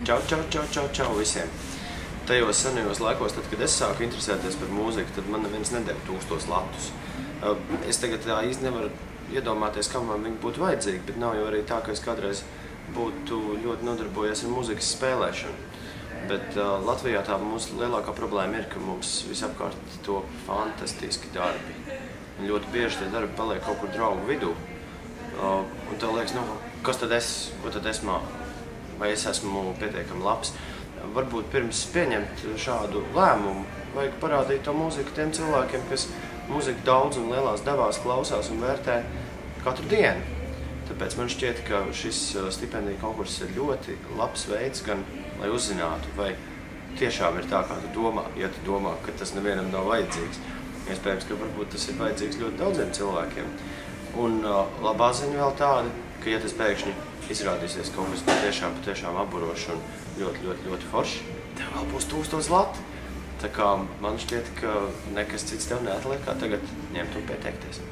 Čau visiem! Tajos senajos laikos, tad, kad es sāku interesēties par mūziku, tad man neviens nedeva 1000 latus. Es tagad tā īsti nevaru iedomāties, kam man viņi būtu vajadzīgi, bet nav jau arī tā, ka es kādreiz būtu ļoti nodarbojies ar mūzikas spēlēšanu. Bet Latvijā tā mūsu lielākā problēma ir, ka mums visapkārt top fantastiski darbi. Un ļoti bieži tie darbi paliek kaut kur draugu vidū. Un tev liekas, kas tad ko tad es māku? Vai es esmu pietiekami labs? Varbūt pirms pieņemt šādu lēmumu, vajag parādīt to mūziku tiem cilvēkiem, kas mūziku daudz un lielās devās klausās un vērtē katru dienu. Tāpēc man šķiet, ka šis stipendiju konkurss ir ļoti labs veids, gan lai uzzinātu, vai tiešām ir tā, kā tu domā, ja tu domā, ka tas nevienam nav vajadzīgs. Iespējams, ka varbūt tas ir vajadzīgs ļoti daudziem cilvēkiem. Un labā ziņa vēl tāda, ka ja tas pēkšņi izrādīsies kaut kas patiešām apburošs un ļoti forši, tev vēl būs 1000 lati. Tā kā man šķiet, ka nekas cits tev neatliek, kā tagad ņemt un pieteikties.